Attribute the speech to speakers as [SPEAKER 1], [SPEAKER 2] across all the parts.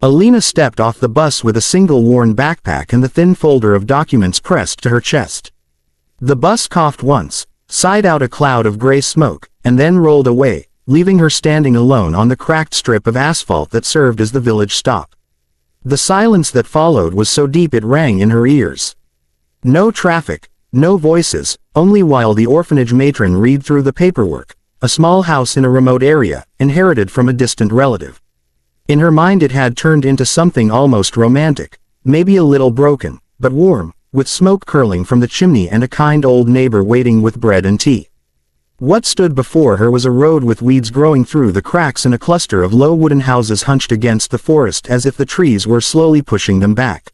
[SPEAKER 1] Alina stepped off the bus with a single worn backpack and the thin folder of documents pressed to her chest. The bus coughed once, sighed out a cloud of gray smoke, and then rolled away, leaving her standing alone on the cracked strip of asphalt that served as the village stop. The silence that followed was so deep it rang in her ears. No traffic, no voices, only while the orphanage matron read through the paperwork, a small house in a remote area, inherited from a distant relative. In her mind it had turned into something almost romantic, maybe a little broken, but warm, with smoke curling from the chimney and a kind old neighbor waiting with bread and tea. What stood before her was a road with weeds growing through the cracks and a cluster of low wooden houses hunched against the forest as if the trees were slowly pushing them back.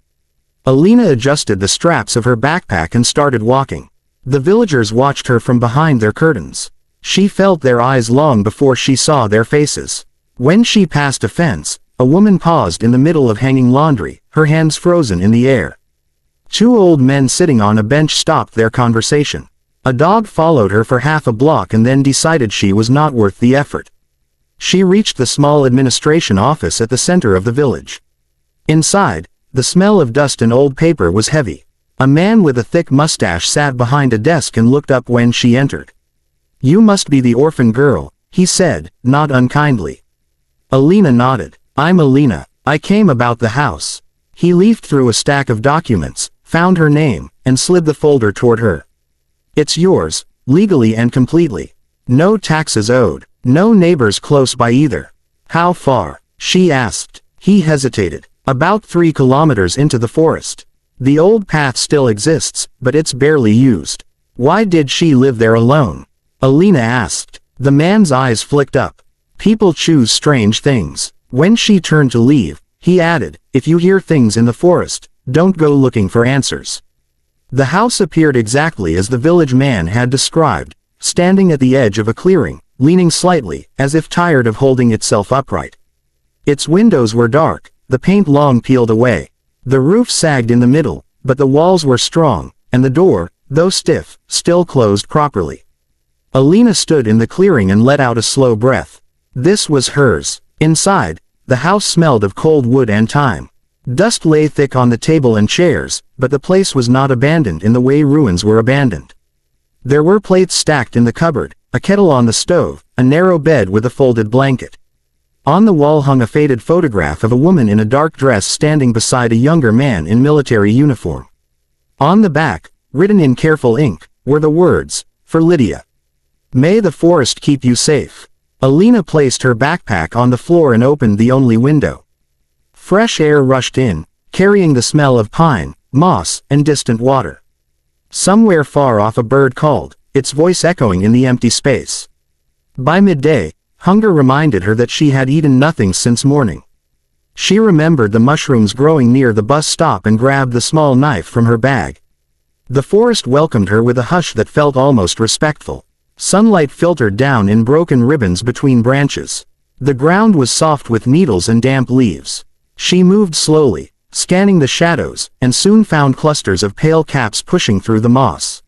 [SPEAKER 1] Alina adjusted the straps of her backpack and started walking. The villagers watched her from behind their curtains. She felt their eyes long before she saw their faces. When she passed a fence, a woman paused in the middle of hanging laundry, her hands frozen in the air. Two old men sitting on a bench stopped their conversation. A dog followed her for half a block and then decided she was not worth the effort. She reached the small administration office at the center of the village. Inside, the smell of dust and old paper was heavy. A man with a thick mustache sat behind a desk and looked up when she entered. "You must be the orphan girl," he said, not unkindly. Alina nodded. "I'm Alina. I came about the house." He leafed through a stack of documents, found her name, and slid the folder toward her. "It's yours, legally and completely. No taxes owed. No neighbors close by either." "How far?" she asked. He hesitated. "About 3 kilometers into the forest. The old path still exists, but it's barely used." "Why did she live there alone?" Alina asked. The man's eyes flicked up. "People choose strange things." When she turned to leave, he added, "If you hear things in the forest, don't go looking for answers." The house appeared exactly as the village man had described, standing at the edge of a clearing, leaning slightly, as if tired of holding itself upright. Its windows were dark, the paint long peeled away. The roof sagged in the middle, but the walls were strong, and the door, though stiff, still closed properly. Alina stood in the clearing and let out a slow breath. This was hers. Inside, the house smelled of cold wood and thyme. Dust lay thick on the table and chairs, but the place was not abandoned in the way ruins were abandoned. There were plates stacked in the cupboard, a kettle on the stove, a narrow bed with a folded blanket. On the wall hung a faded photograph of a woman in a dark dress standing beside a younger man in military uniform. On the back, written in careful ink, were the words, "For Lydia. May the forest keep you safe." Alina placed her backpack on the floor and opened the only window. Fresh air rushed in, carrying the smell of pine, moss, and distant water. Somewhere far off a bird called, its voice echoing in the empty space. By midday, hunger reminded her that she had eaten nothing since morning. She remembered the mushrooms growing near the bus stop and grabbed the small knife from her bag. The forest welcomed her with a hush that felt almost respectful. Sunlight filtered down in broken ribbons between branches. The ground was soft with needles and damp leaves. She moved slowly, scanning the shadows, and soon found clusters of pale caps pushing through the moss.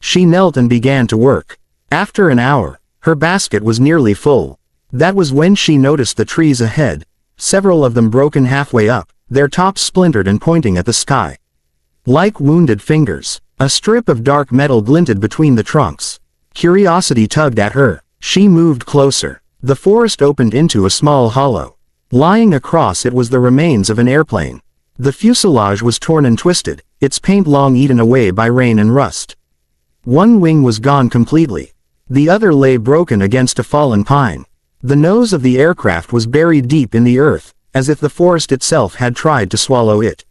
[SPEAKER 1] She knelt and began to work. After an hour, her basket was nearly full. That was when she noticed the trees ahead, several of them broken halfway up, their tops splintered and pointing at the sky. Like wounded fingers, a strip of dark metal glinted between the trunks. Curiosity tugged at her. She moved closer. The forest opened into a small hollow. Lying across it was the remains of an airplane. The fuselage was torn and twisted, its paint long eaten away by rain and rust. One wing was gone completely. The other lay broken against a fallen pine. The nose of the aircraft was buried deep in the earth, as if the forest itself had tried to swallow it.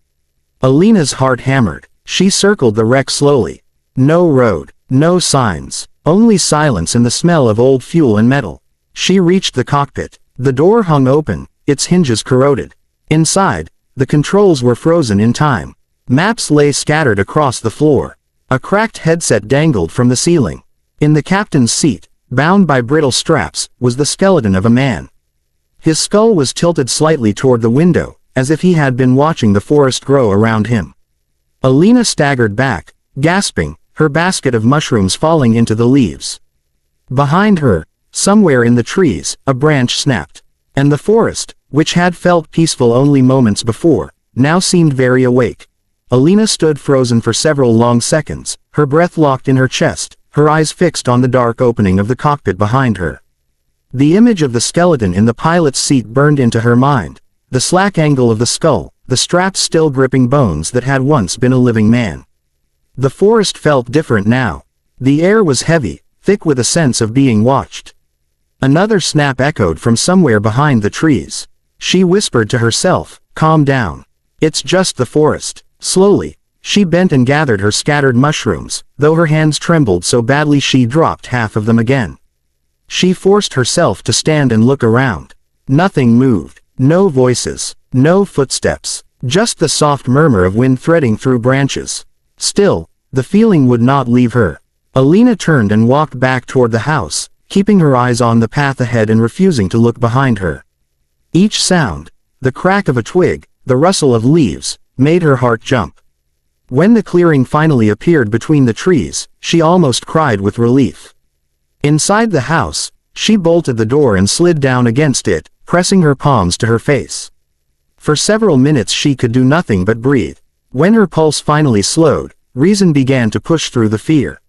[SPEAKER 1] Alina's heart hammered. She circled the wreck slowly. No road, no signs. Only silence and the smell of old fuel and metal. She reached the cockpit. The door hung open, its hinges corroded. Inside, the controls were frozen in time. Maps lay scattered across the floor. A cracked headset dangled from the ceiling. In the captain's seat, bound by brittle straps, was the skeleton of a man. His skull was tilted slightly toward the window, as if he had been watching the forest grow around him. Alina staggered back, gasping, her basket of mushrooms falling into the leaves. Behind her, somewhere in the trees, a branch snapped. And the forest, which had felt peaceful only moments before, now seemed very awake. Alina stood frozen for several long seconds, her breath locked in her chest, her eyes fixed on the dark opening of the cockpit behind her. The image of the skeleton in the pilot's seat burned into her mind, the slack angle of the skull, the straps still gripping bones that had once been a living man. The forest felt different now. The air was heavy, thick with a sense of being watched. Another snap echoed from somewhere behind the trees. She whispered to herself, "Calm down. It's just the forest." Slowly, she bent and gathered her scattered mushrooms, though her hands trembled so badly she dropped half of them again. She forced herself to stand and look around. Nothing moved. No voices. No footsteps. Just the soft murmur of wind threading through branches. Still, the feeling would not leave her. Alina turned and walked back toward the house, keeping her eyes on the path ahead and refusing to look behind her. Each sound, the crack of a twig, the rustle of leaves, made her heart jump. When the clearing finally appeared between the trees, she almost cried with relief. Inside the house, she bolted the door and slid down against it, pressing her palms to her face. For several minutes she could do nothing but breathe. When her pulse finally slowed, reason began to push through the fear.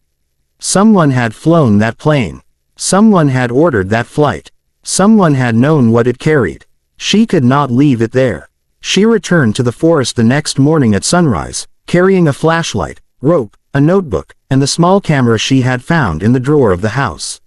[SPEAKER 1] Someone had flown that plane. Someone had ordered that flight. Someone had known what it carried. She could not leave it there. She returned to the forest the next morning at sunrise, carrying a flashlight, rope, a notebook, and the small camera she had found in the drawer of the house.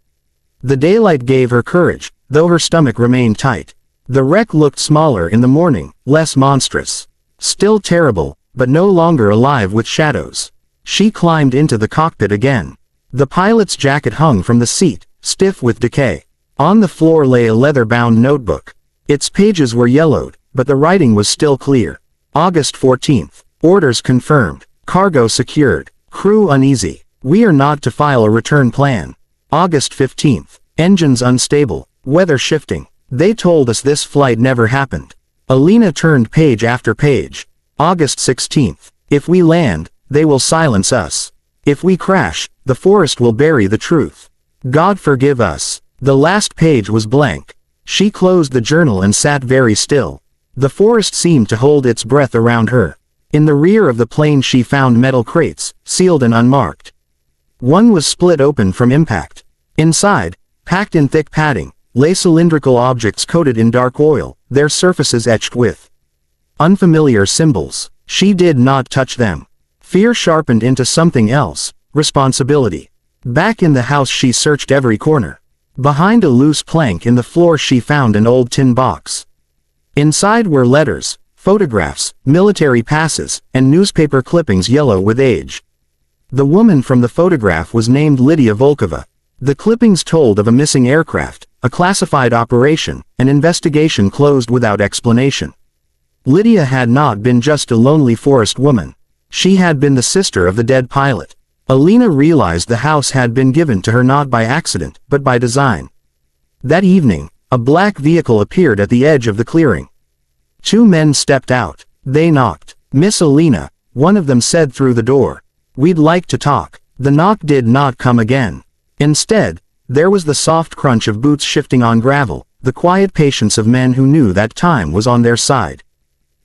[SPEAKER 1] The daylight gave her courage, though her stomach remained tight. The wreck looked smaller in the morning, less monstrous. Still terrible, but no longer alive with shadows. She climbed into the cockpit again. The pilot's jacket hung from the seat, stiff with decay. On the floor lay a leather-bound notebook. Its pages were yellowed, but the writing was still clear. August 14th. Orders confirmed. Cargo secured. Crew uneasy. We are not to file a return plan. August 15th. Engines unstable. Weather shifting. They told us this flight never happened. Alina turned page after page. August 16th. If we land, they will silence us. If we crash, the forest will bury the truth. God forgive us. The last page was blank. She closed the journal and sat very still. The forest seemed to hold its breath around her. In the rear of the plane she found metal crates, sealed and unmarked. One was split open from impact. Inside, packed in thick padding, lay cylindrical objects coated in dark oil, their surfaces etched with unfamiliar symbols. She did not touch them. Fear sharpened into something else, responsibility. Back in the house she searched every corner. Behind a loose plank in the floor she found an old tin box. Inside were letters, photographs, military passes, and newspaper clippings yellow with age. The woman from the photograph was named Lydia Volkova. The clippings told of a missing aircraft, a classified operation, an investigation closed without explanation. Lydia had not been just a lonely forest woman. She had been the sister of the dead pilot. Alina realized the house had been given to her not by accident, but by design. That evening, a black vehicle appeared at the edge of the clearing. Two men stepped out. They knocked. "Miss Alina," one of them said through the door. "We'd like to talk." The knock did not come again. Instead, there was the soft crunch of boots shifting on gravel, the quiet patience of men who knew that time was on their side.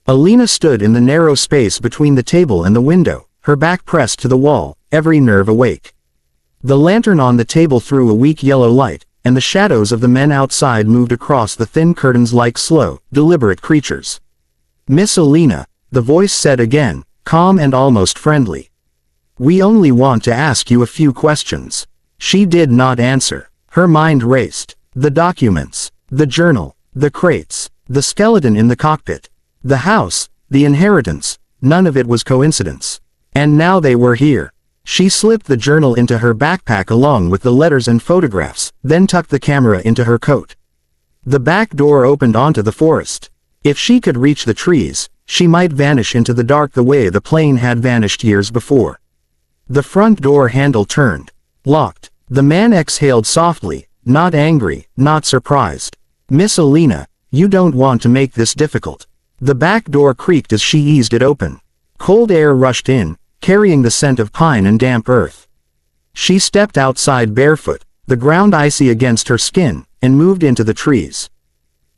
[SPEAKER 1] Alina stood in the narrow space between the table and the window, her back pressed to the wall, every nerve awake. The lantern on the table threw a weak yellow light, and the shadows of the men outside moved across the thin curtains like slow, deliberate creatures. "Miss Alina," the voice said again, calm and almost friendly. "We only want to ask you a few questions." She did not answer. Her mind raced. The documents, the journal, the crates, the skeleton in the cockpit, the house, the inheritance, none of it was coincidence. And now they were here. She slipped the journal into her backpack along with the letters and photographs, then tucked the camera into her coat. The back door opened onto the forest. If she could reach the trees, she might vanish into the dark the way the plane had vanished years before. The front door handle turned. Locked. The man exhaled softly, not angry, not surprised. "Miss Alina, you don't want to make this difficult." The back door creaked as she eased it open. Cold air rushed in, carrying the scent of pine and damp earth. She stepped outside barefoot, the ground icy against her skin, and moved into the trees.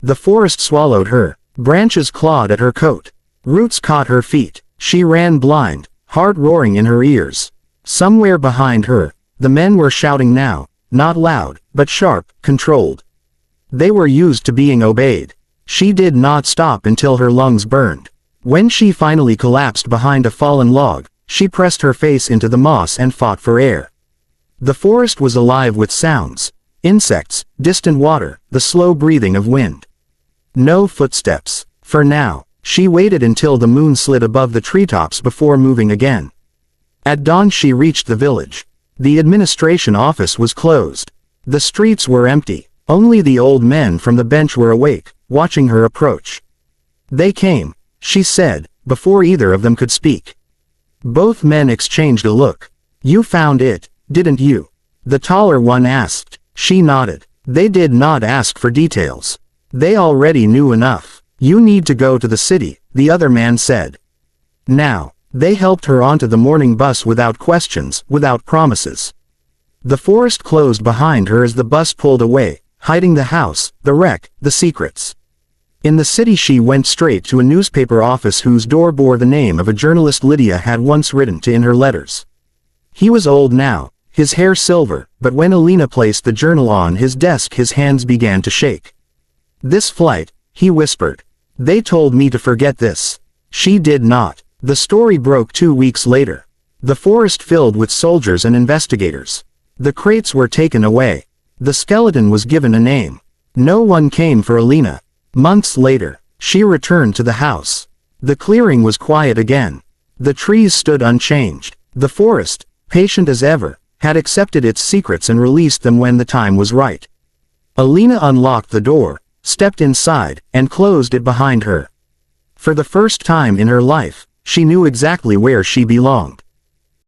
[SPEAKER 1] The forest swallowed her. Branches clawed at her coat. Roots caught her feet. She ran blind, heart roaring in her ears. Somewhere behind her, the men were shouting now, not loud, but sharp, controlled. They were used to being obeyed. She did not stop until her lungs burned. When she finally collapsed behind a fallen log, she pressed her face into the moss and fought for air. The forest was alive with sounds. Insects, distant water, the slow breathing of wind. No footsteps. For now, she waited until the moon slid above the treetops before moving again. At dawn she reached the village. The administration office was closed. The streets were empty. Only the old men from the bench were awake, watching her approach. They came, she said, before either of them could speak. Both men exchanged a look. You found it, didn't you? The taller one asked. She nodded. They did not ask for details. They already knew enough. You need to go to the city, the other man said. Now, they helped her onto the morning bus without questions, without promises. The forest closed behind her as the bus pulled away, hiding the house, the wreck, the secrets. In the city she went straight to a newspaper office whose door bore the name of a journalist Lydia had once written to in her letters. He was old now, his hair silver, but when Alina placed the journal on his desk his hands began to shake. This flight, he whispered. They told me to forget this. She did not. The story broke 2 weeks later. The forest filled with soldiers and investigators. The crates were taken away. The skeleton was given a name. No one came for Alina. Months later, she returned to the house. The clearing was quiet again. The trees stood unchanged. The forest, patient as ever, had accepted its secrets and released them when the time was right. Alina unlocked the door, stepped inside, and closed it behind her. For the first time in her life, she knew exactly where she belonged.